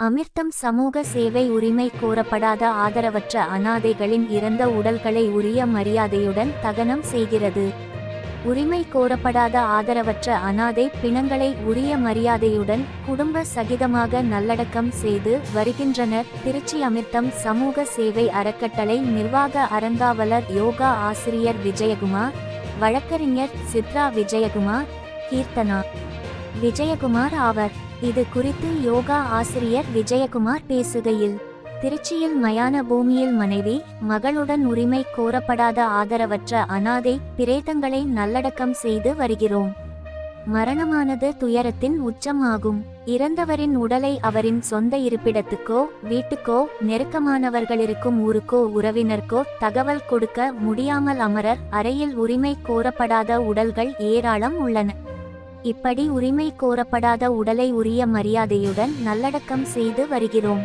அமிர்தம் சமூக சேவை உரிமை கோரப்படாத ஆதரவற்ற அனாதைகளின் இறந்த உடல்களை உரிய மரியாதையுடன் தகனம் செய்கிறது. உரிமை கோரப்படாத ஆதரவற்ற அனாதை பிணங்களை உரிய மரியாதையுடன் குடும்ப சகிதமாக நல்லடக்கம் செய்து வருகின்றனர். திருச்சி அமிர்தம் சமூக சேவை அறக்கட்டளை நிர்வாக அறங்காவலர் யோகா ஆசிரியர் விஜயகுமார், வழக்கறிஞர் சித்ரா விஜயகுமார், கீர்த்தனா விஜயகுமார் ஆவர். இது குறித்து யோகா ஆசிரியர் விஜயகுமார் பேசுகையில், திருச்சியில் மயான பூமியில் மனைவி மகளுடன் உரிமை கோரப்படாத ஆதரவற்ற அனாதை பிரேதங்களை நல்லடக்கம் செய்து வருகிறோம். மரணமானது துயரத்தின் உச்சம் ஆகும். இறந்தவரின் உடலை அவரின் சொந்த இருப்பிடத்துக்கோ வீட்டுக்கோ நெருக்கமானவர்களிருக்கும் ஊருக்கோ உறவினர்க்கோ தகவல் கொடுக்க முடியாமல் அமரர் அறையில் உரிமை கோரப்படாத உடல்கள் ஏராளம் உள்ளன. இப்படி உரிமை கோரப்படாத உடலை உரிய மரியாதையுடன் நல்லடக்கம் செய்து வருகிறோம்.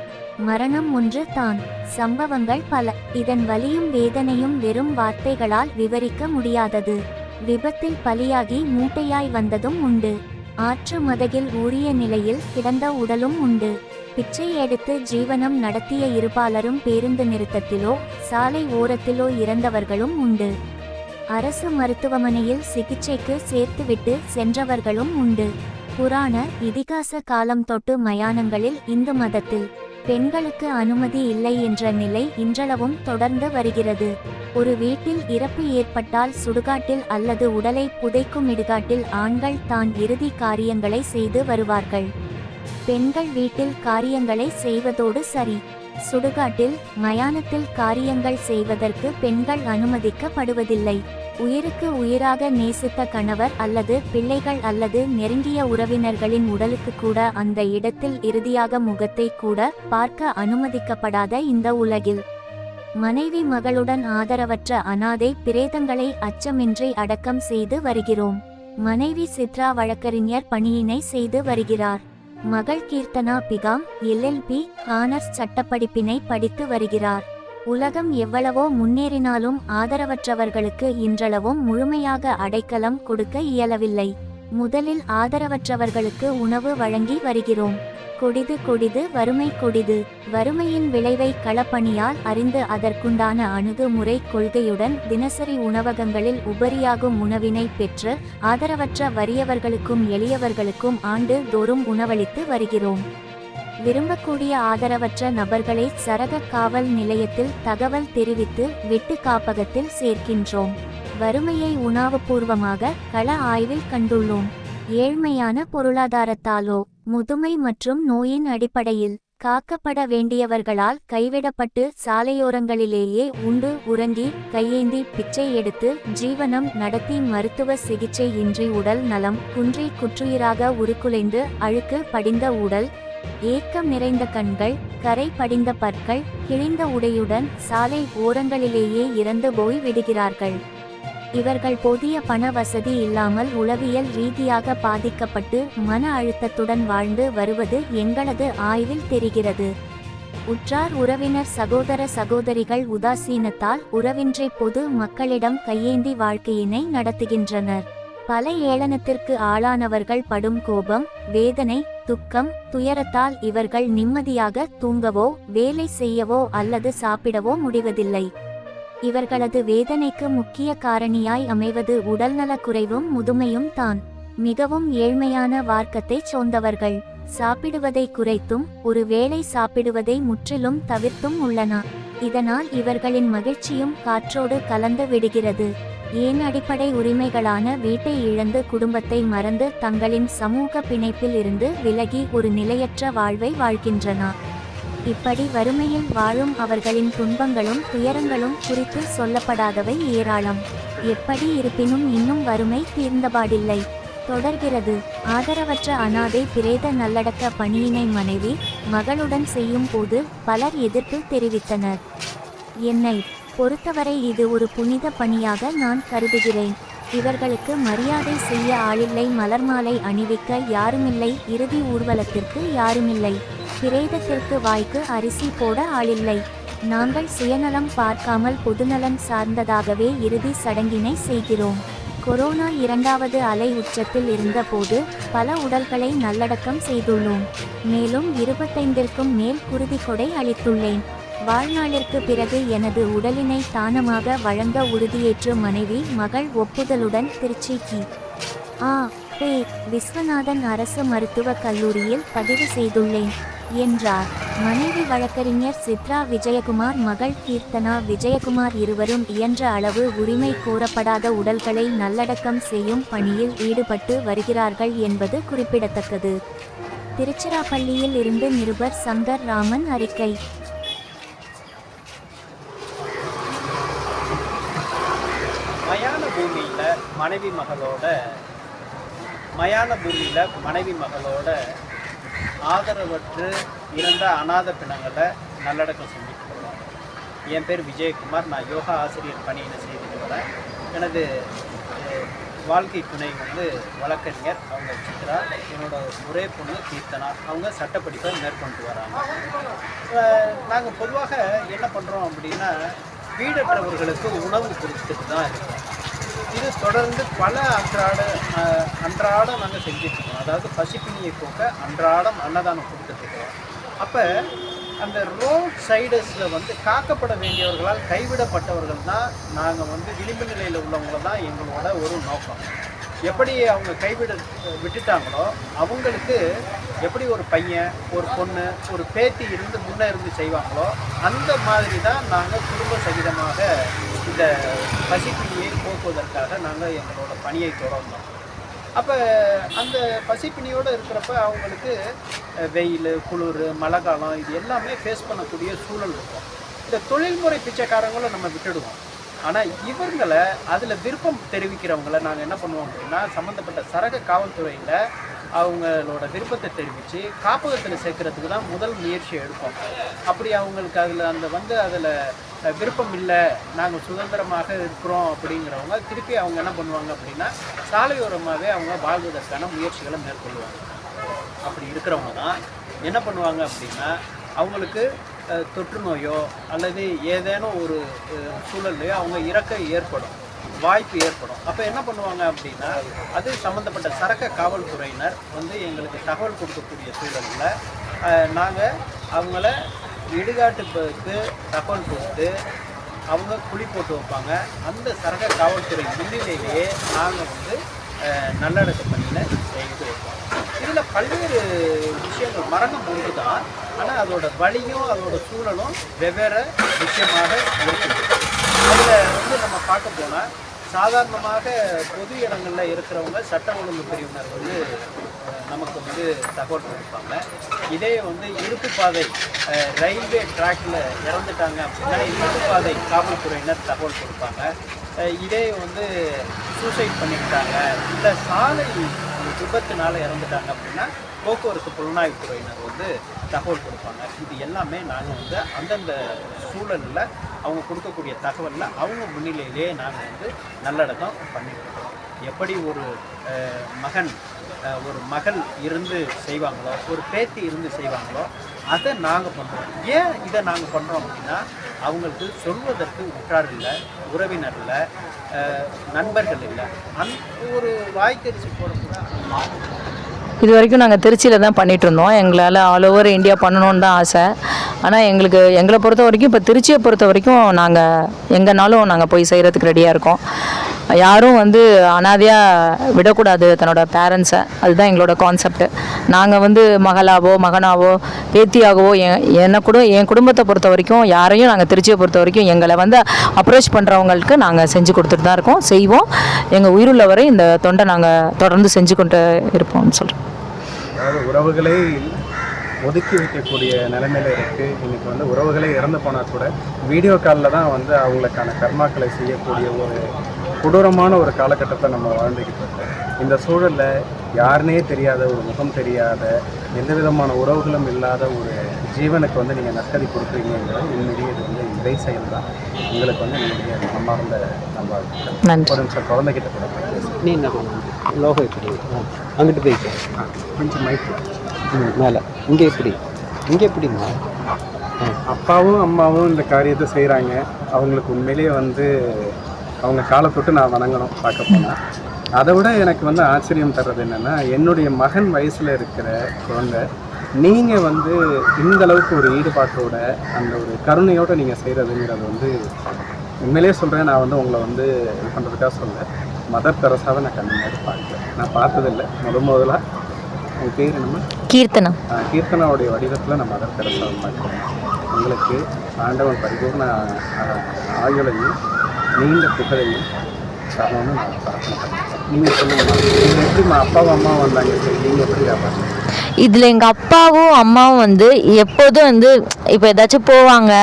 மரணம் ஒன்று தான், சம்பவங்கள் பல. இதன் வலியும் வேதனையும் வெறும் வார்த்தைகளால் விவரிக்க முடியாதது. விபத்தில் பலியாகி மூட்டையாய் வந்ததும் உண்டு. ஆற்று மதகில் ஊறிய நிலையில் கிடந்த உடலும் உண்டு. பிச்சை எடுத்து ஜீவனம் நடத்திய இருபாலரும் பேருந்து நிறுத்தத்திலோ சாலை ஓரத்திலோ இறந்தவர்களும் உண்டு. அரசு மருத்துவமனையில் சிகிச்சைக்கு சேர்த்துவிட்டு சென்றவர்களும் உண்டு. புராண இதிகாச காலம் தொட்டு மயானங்களில் இந்து மதத்தில் பெண்களுக்கு அனுமதி இல்லை என்ற நிலை இன்றளவும் தொடர்ந்து வருகிறது. ஒரு வீட்டில் இறப்பு ஏற்பட்டால் சுடுகாட்டில் அல்லது உடலை புதைக்கும் இடுகாட்டில் ஆண்கள் தான் இறுதி காரியங்களை செய்து வருவார்கள். பெண்கள் வீட்டில் காரியங்களை செய்வதோடு சரி, சுடுகாட்டில் மயானத்தில் காரியங்கள் செய்வதற்கு பெண்கள் அனுமதிக்கப்படுவதில்லை. உயிருக்கு உயிராக நேசித்த கணவர் அல்லது பிள்ளைகள் அல்லது நெருங்கிய உறவினர்களின் உடலுக்கு கூட அந்த இடத்தில் இறுதியாக முகத்தை கூட பார்க்க அனுமதிக்கப்படாத இந்த உலகில் மனைவி மகளுடன் ஆதரவற்ற அனாதை பிரேதங்களை அச்சமின்றி அடக்கம் செய்து வருகிறோம். மனைவி சித்ரா வழக்கறிஞர் பணியினை செய்து வருகிறார். மகள் கீர்த்தனா பிகாம் LLB ஹானர்ஸ் சட்டப்படிப்பினை படித்து வருகிறார். உலகம் எவ்வளவோ முன்னேறினாலும் ஆதரவற்றவர்களுக்கு இன்றளவும் முழுமையாக அடைக்கலம் கொடுக்க இயலவில்லை. முதலில் ஆதரவற்றவர்களுக்கு உணவு வழங்கி வருகிறோம். கொடிது கொடிது வறுமை கொடிது. வறுமையின் விளைவை களப்பணியால் அறிந்து அதற்குண்டான அணுகுமுறை கொள்கையுடன் தினசரி உணவகங்களில் உபரியாகும் உணவினை பெற்று ஆதரவற்ற வறியவர்களுக்கும் எளியவர்களுக்கும் ஆண்டு தோறும் உணவளித்து வருகிறோம். விரும்பக்கூடிய ஆதரவற்ற நபர்களை சரக காவல் நிலையத்தில் தகவல் தெரிவித்து வெட்டு காப்பகத்தில் சேர்க்கின்றோம். வறுமையை உணவுபூர்வமாக கள ஆய்வில் கண்டுள்ளோம். ஏழ்மையான பொருளாதாரத்தாலோ முதுமை மற்றும் நோயின் அடிப்படையில் காக்கப்பட வேண்டியவர்களால் கைவிடப்பட்டு சாலையோரங்களிலேயே உண்டு உறங்கி கையேந்தி பிச்சை எடுத்து ஜீவனம் நடத்தி மருத்துவ சிகிச்சை இன்றி உடல் நலம் குன்றி குற்றுயிராக உருக்குலைந்து அழுக்கு படிந்த உடல், ஏக்கம் நிறைந்த கண்கள், கரை படிந்த பற்கள், கிழிந்த உடையுடன் சாலை ஓரங்களிலேயே இறந்து போய் விடுகிறார்கள். இவர்கள் போதிய பண வசதி இல்லாமல் உளவியல் ரீதியாக பாதிக்கப்பட்டு மன அழுத்தத்துடன் வாழ்ந்து வருவது எங்களது ஆய்வில் தெரிகிறது. உற்றார் உறவினர் சகோதர சகோதரிகள் உதாசீனத்தால் உறவின்றி பொது மக்களிடம் கையேந்தி வாழ்க்கையினை நடத்துகின்றனர். பல ஏளனத்திற்கு ஆளானவர்கள் படும் கோபம், வேதனை, துக்கம், துயரத்தால் இவர்கள் நிம்மதியாக தூங்கவோ வேலை செய்யவோ அல்லது சாப்பிடவோ முடிவதில்லை. இவர்களது வேதனைக்கு முக்கிய காரணியாய் அமைவது உடல்நலக் குறைவும் முதுமையும் தான். மிகவும் ஏழ்மையான வார்க்கத்தை சோர்ந்தவர்கள் சாப்பிடுவதை குறைத்தும் ஒரு வேளை சாப்பிடுவதை முற்றிலும் தவிர்த்தும் உள்ளன. இதனால் இவர்களின் மகிழ்ச்சியும் காற்றோடு கலந்து விடுகிறது. ஏன் அடிப்படை உரிமைகளான வீட்டை இழந்து குடும்பத்தை மறந்து தங்களின் சமூக பிணைப்பில் இருந்து விலகி ஒரு நிலையற்ற வாழ்வை வாழ்கின்றன. இப்படி வறுமையில் வாழும் அவர்களின் துன்பங்களும் துயரங்களும் குறித்து சொல்லப்படாதவை ஏராளம். எப்படி இருப்பினும் இன்னும் வறுமை தீர்ந்தபாடில்லை. தொடர்கிறது. ஆதரவற்ற அனாதை பிரேத நல்லடக்க பணியினை மனைவி மகளுடன் செய்யும் போது பலர் எதிர்ப்பு தெரிவித்தனர். என்னை பொறுத்தவரை இது ஒரு புனித பணியாக நான் கருதுகிறேன். இவர்களுக்கு மரியாதை செய்ய ஆளில்லை, மலர்மாலை அணிவிக்க யாருமில்லை, இறுதி ஊர்வலத்திற்கு யாருமில்லை, பிரேதத்திற்கு வாய்க்கு அரிசி போட ஆளில்லை. நாங்கள் சுயநலம் பார்க்காமல் பொதுநலன் சார்ந்ததாகவே இறுதி சடங்கினை செய்கிறோம். கொரோனா 2வது அலை உச்சத்தில் இருந்தபோது பல உடல்களை நல்லடக்கம் செய்துள்ளோம். மேலும் 25ற்கும் மேல் குருதிக்கொடை அளித்துள்ளேன். வாழ்நாளிற்கு பிறகு எனது உடலினை தானமாக வழங்க உறுதியேற்று மனைவி மகள் ஒப்புதலுடன் திருச்சி கி.ஆ.பெ. விஸ்வநாதன் அரசு மருத்துவக் கல்லூரியில் பதிவு செய்துள்ளேன் என்றார். மனைவி வழக்கறிஞர் சித்ரா விஜயகுமார் மகள் கீர்த்தனா விஜயகுமார் இருவரும் இயன்ற அளவு உரிமை கோரப்படாத உடல்களை நல்லடக்கம் செய்யும் பணியில் ஈடுபட்டு வருகிறார்கள் என்பது குறிப்பிடத்தக்கது. திருச்சிராப்பள்ளியில் இருந்து நிருபர் சங்கர் ராமன் அறிக்கை. மயான பூமியில் மனைவி மகளோட ஆதரவற்று இறந்த அநாத பிணங்களை நல்லடக்கம் செஞ்சுட்டு வரோம். என் பேர் விஜயகுமார். நான் யோகா ஆசிரியர் பணியினை செய்துட்டு வரேன். எனது வாழ்க்கை துணை வழக்கறிஞர், அவங்க சித்ரா. என்னோட ஒரே பொண்ணு கீர்த்தனா. அவங்க சட்டப்படிப்பை மேற்கொண்டு வராங்க. நாங்கள் பொதுவாக என்ன பண்ணுறோம் அப்படின்னா, வீடற்றவர்களுக்கு உணவு கொடுத்துட்டு தான் இருக்கோம். இது தொடர்ந்து பல அன்றாடம் நாங்கள் செஞ்சிட்ருக்கோம். அதாவது பசிப்பினியை போக்க அன்றாடம் அன்னதானம் கொடுத்துட்ருக்கோம். அப்போ அந்த ரோட் சைடஸில் காக்கப்பட வேண்டியவர்களால் கைவிடப்பட்டவர்கள் தான் நாங்கள் விளிம்பு நிலையில் உள்ளவங்க தான் எங்களோட ஒரு நோக்கம். எப்படி அவங்க விட்டுட்டாங்களோ அவங்களுக்கு எப்படி ஒரு பையன், ஒரு பொண்ணு, ஒரு பேத்தி முன்னே இருந்து செய்வாங்களோ அந்த மாதிரி தான் நாங்கள் குடும்ப சகிதமாக இந்த பசிப்பினியை போக்குவதற்காக நாங்கள் எங்களோட பணியை தொடர்ந்தோம். அப்போ அந்த பசிப்பினியோடு இருக்கிறப்ப அவங்களுக்கு வெயில், குளிர், மழை காலம் இது எல்லாமே ஃபேஸ் பண்ணக்கூடிய சூழல் இருக்கும். இந்த தொழில்முறை பிச்சைக்காரங்களும் நம்ம விட்டுடுவோம். ஆனால் இவங்களை அதில் விருப்பம் தெரிவிக்கிறவங்கள நாங்கள் என்ன பண்ணுவோம் அப்படின்னா, சம்மந்தப்பட்ட சரக காவல்துறையில் அவங்களோட விருப்பத்தை தெரிவித்து காப்பகத்தில் சேர்க்கறதுக்கு தான் முதல் முயற்சி எடுப்போம். அப்படி அவங்களுக்கு அதில் விருப்பம் இல்லை, நாங்கள் சுதந்திரமாக இருக்கிறோம் அப்படிங்கிறவங்க திருப்பி அவங்க என்ன பண்ணுவாங்க அப்படின்னா, சாலையோரமாகவே அவங்க வாழ்வதற்கான முயற்சிகளை மேற்கொள்வாங்க. அப்படி இருக்கிறவங்க தான் என்ன பண்ணுவாங்க அப்படின்னா, அவங்களுக்கு தொற்று நோயோ அல்லது ஏதேனும் ஒரு சூழல்லையோ அவங்க இறக்க வாய்ப்பு ஏற்படும். அப்போ என்ன பண்ணுவாங்க அப்படின்னா, அது சம்மந்தப்பட்ட சரக காவல்துறையினர் எங்களுக்கு தகவல் கொடுக்கக்கூடிய சூழலில் நாங்கள் அவங்கள இடுகாட்டுக்கு தகவல் கொடுத்து அவங்க குழி போட்டு வைப்பாங்க. அந்த சரக காவல்துறை முன்னிலையிலேயே நாங்கள் நல்லடக்க பணியில் செய்து வைப்போம். இதில் பல்வேறு விஷயங்கள் மரணம் ஒன்று தான், ஆனால் அதோட வலியும் அதோட சூழலும் வெவ்வேறு விஷயமாக இருக்குது. அதில் நம்ம பார்க்க போனால், சாதாரணமாக பொது இடங்களில் இருக்கிறவங்க சட்ட ஒழுங்கு பிரிவினர் நமக்கு தகவல் கொடுப்பாங்க. இதே இருப்பு பாதை ரயில்வே ட்ராக்கில் இறந்துட்டாங்க அப்படின்னா இருப்பு பாதை காவல்துறையினர் தகவல் கொடுப்பாங்க. இதே சூசைட் பண்ணிக்கிட்டாங்க, இல்லை சாலை விபத்துனால இறந்துட்டாங்க அப்படின்னா போக்குவரத்து புலனாய்வு துறையினர் தகவல் கொடுப்பாங்க. இது எல்லாமே நாங்கள் அந்தந்த சூழலில் அவங்க கொடுக்கக்கூடிய தகவலில் அவங்க முன்னிலையிலே நாங்கள் நல்லடக்கம் பண்ணியிருக்கோம். எப்படி ஒரு மகன், ஒரு மகள் இருந்து செய்வாங்களோ, ஒரு பேத்தி இருந்து செய்வாங்களோ அதை நாங்கள் பண்ணுறோம். ஏன் இதை நாங்கள் பண்ணுறோம் அப்படின்னா, அவங்களுக்கு சொல்வதற்கு உற்றார் இல்லை, உறவினர் இல்லை, நண்பர்கள் இல்லை. ஒரு வாய்க்கரிசி போடக்கூட இது வரைக்கும் நாங்கள் திருச்சியில் தான் பண்ணிகிட்ருந்தோம். எங்களால் ஆல் ஓவர் இந்தியா பண்ணணுன்னு தான் ஆசை. ஆனால் எங்களை பொறுத்த வரைக்கும், இப்போ திருச்சியை பொறுத்த வரைக்கும் நாங்கள் எங்கேனாலும் நாங்கள் போய் செய்கிறதுக்கு ரெடியாக இருக்கோம். யாரும் அனாதையாக விடக்கூடாது தன்னோட பேரண்ட்ஸை. அதுதான் எங்களோட கான்செப்ட். நாங்கள் மகளாவோ மகனாவோ பேத்தியாகவோ என் குடும்பத்தை பொறுத்த வரைக்கும் யாரையும் நாங்கள் திருச்சியை பொறுத்த வரைக்கும் எங்களை அப்ரோச் பண்ணுறவங்களுக்கு நாங்கள் செஞ்சு கொடுத்துட்டு தான் இருக்கோம், செய்வோம். எங்கள் உயிருள்ள வரை இந்த தொண்டை நாங்கள் தொடர்ந்து செஞ்சு கொண்டு இருப்போம்னு சொல்கிறோம். அதாவது உறவுகளை ஒதுக்கி வைக்கக்கூடிய நிலைமையில் இருக்குது. இன்றைக்கி உறவுகளே இறந்து போனால் கூட வீடியோ காலில் தான் அவங்களுக்கான கர்மாக்களை செய்யக்கூடிய ஒரு கொடூரமான ஒரு காலகட்டத்தை நம்ம வாழ்ந்துக்கிட்டு இருக்கோம். இந்த சூழலில் யாருனே தெரியாத, ஒரு முகம் தெரியாத, எந்த விதமான உறவுகளும் இல்லாத ஒரு ஜீவனுக்கு நீங்கள் நற்கதி கொடுக்குறீங்கிறது உண்மையிலேயே இது இறை செயல் தான். உங்களுக்கு என்னுடைய மனமார்ந்த நல்வாழ்த்துக்கள். ஒரு நிமிஷம் குழந்தைகிட்ட கூட நீ என்ன லோகம் எப்படி அங்கிட்டு போய்க்கு கொஞ்சம் மைக்கு மேலே இங்கே எப்படிமா அப்பாவும் அம்மாவும் இந்த காரியத்தை செய்கிறாங்க. அவங்களுக்கு உண்மையிலேயே அவங்க காலை தொட்டு நான் வணங்கணும் பார்க்க போனால். அதை விட எனக்கு வந்து ஆச்சரியம் தர்றது என்னென்னா, என்னுடைய மகன் வயசில் இருக்கிற குழந்தை நீங்கள் வந்து இந்த அளவுக்கு ஒரு ஈடுபாட்டோட அந்த ஒரு கருணையோடு நீங்கள் செய்கிறதுங்கிறது வந்து உண்மையிலே சொல்கிறேன். நான் வந்து உங்களை வந்து இது பண்ணுறதுக்காக சொல்ல, மதர் தெரசாவை நான் கண்ணு மாதிரி பார்க்குறேன். நான் பார்த்ததில்லை. முதலாக உங்கள் பேர் என்னமா? கீர்த்தனா. கீர்த்தனாவுடைய வடிவத்தில் நான் மதர் தெரசாவை பார்க்குறேன். உங்களுக்கு ஆண்டவன் பரிபூர்ண ஆயுளையும் நீண்ட புகழையும் தரணும்னு நான் பிரார்த்தனை பண்ணுறேன். நீங்கள் சொல்லுங்கள், நீங்கள் எப்படிமா அப்பாவும் அம்மாவும் வந்தாங்க, சரி நீங்கள் எப்படி காப்பாற்றுங்க? இதில் எங்கள் அப்பாவும் அம்மாவும் வந்து எப்போதும் வந்து இப்போ ஏதாச்சும் போவாங்க,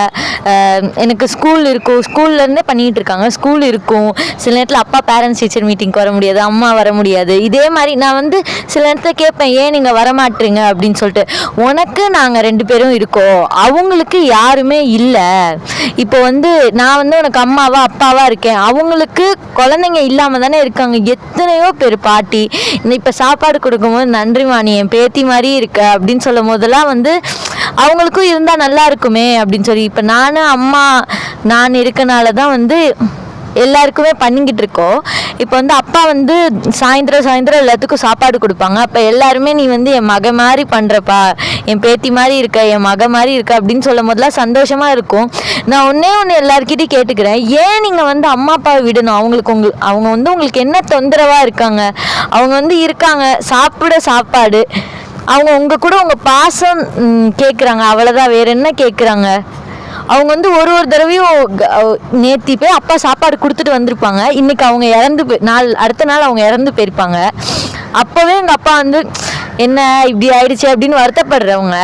எனக்கு ஸ்கூல் இருக்கும், ஸ்கூல்லேருந்தே பண்ணிகிட்டு இருக்காங்க, ஸ்கூல் இருக்கும், சில நேரத்தில் அப்பா பேரண்ட்ஸ் டீச்சர் மீட்டிங்க்கு வர முடியாது, அம்மா வர முடியாது. இதே மாதிரி நான் வந்து சில நேரத்தில் கேட்பேன், ஏன் நீங்கள் வரமாட்டீங்க அப்படின்னு சொல்லிட்டு. உனக்கு நாங்கள் 2 பேரும் இருக்கோம், அவங்களுக்கு யாருமே இல்லை. இப்போ வந்து நான் வந்து உனக்கு அம்மாவா அப்பாவா இருக்கேன், அவங்களுக்கு குழந்தைங்க இல்லாமல் தானே இருக்காங்க. எத்தனையோ பேர் பாட்டி இப்போ சாப்பாடு கொடுக்கும்போது நன்றிமா நீ என் பேத்தி மாதிரி இருக்க அப்படின்னு சொல்லும் போதெல்லாம் வந்து அவங்களுக்கும் இருந்தால் நல்லா இருக்குமே அப்படின்னு சொல்லி இப்போ நான் இருக்கனால தான் வந்து எல்லாருக்குமே பண்ணிக்கிட்டு இருக்கோம். இப்போ வந்து அப்பா வந்து சாயந்தரம் எல்லாத்துக்கும் சாப்பாடு கொடுப்பாங்க. அப்போ எல்லாருமே நீ வந்து என் மக மாதிரி பண்ணுறப்பா, என் பேத்தி மாதிரி இருக்க, என் மக மாதிரி இருக்க அப்படின்னு சொல்லும் போதெல்லாம் சந்தோஷமாக இருக்கும். நான் ஒன்று எல்லாருக்கிட்டையும் கேட்டுக்கிறேன், ஏன் நீங்கள் வந்து அம்மா அப்பாவை விடணும்? அவங்க வந்து உங்களுக்கு என்ன தொந்தரவாக இருக்காங்க? அவங்க வந்து இருக்காங்க, சாப்பாடு, அவங்க உங்கள் கூட உங்கள் பாசம் கேட்குறாங்க, அவ்வளோதான். வேறு என்ன கேட்குறாங்க? அவங்க வந்து ஒரு தடவையும் நேத்தி போய் அப்பா சாப்பாடு கொடுத்துட்டு வந்திருப்பாங்க, இன்னைக்கு அவங்க அடுத்த நாள் அவங்க இறந்து போயிருப்பாங்க. அப்போவே எங்கள் அப்பா வந்து என்ன இப்படி ஆயிடுச்சு அப்படின்னு வருத்தப்படுறவங்க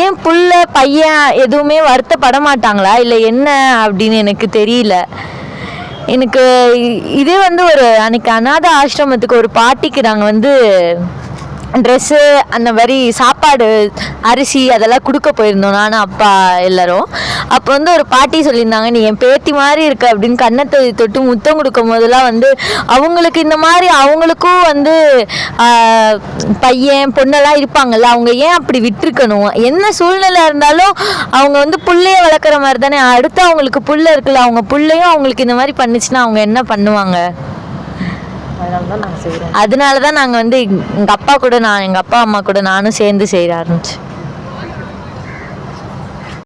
ஏன் புள்ள பையன் எதுவுமே வருத்தப்பட மாட்டாங்களா இல்லை என்ன அப்படின்னு எனக்கு தெரியல. எனக்கு இதே வந்து ஒரு அன்னைக்கு அநாத ஆசிரமத்துக்கு ஒரு பாட்டிக்கு நாங்கள் வந்து ட்ரெஸ்ஸு அந்த மாதிரி சாப்பாடு அரிசி அதெல்லாம் கொடுக்க போயிருந்தோம், நானும் அப்பா எல்லாரும். அப்போ வந்து ஒரு பாட்டி சொல்லியிருந்தாங்க, நீ என் பேத்தி மாதிரி இருக்க அப்படின்னு கண்ணத்தை தொட்டு முத்தம் கொடுக்கும் போதெல்லாம் வந்து அவங்களுக்கு இந்த மாதிரி அவங்களுக்கும் வந்து பையன் பொண்ணெல்லாம் இருப்பாங்கல்ல, அவங்க ஏன் அப்படி விட்டுருக்கணும்? என்ன சூழ்நிலை இருந்தாலும் அவங்க வந்து புள்ளைய வளர்க்குற மாதிரி தானே. அடுத்து அவங்களுக்கு புள்ள இருக்குல்ல, அவங்க புள்ளையும் அவங்களுக்கு இந்த மாதிரி பண்ணிச்சுன்னா அவங்க என்ன பண்ணுவாங்க? அதனால தான் நாங்கள் வந்து எங்கள் அப்பா அம்மா கூட நானும் சேர்ந்து செய்ய ஆரம்பிச்சேன்.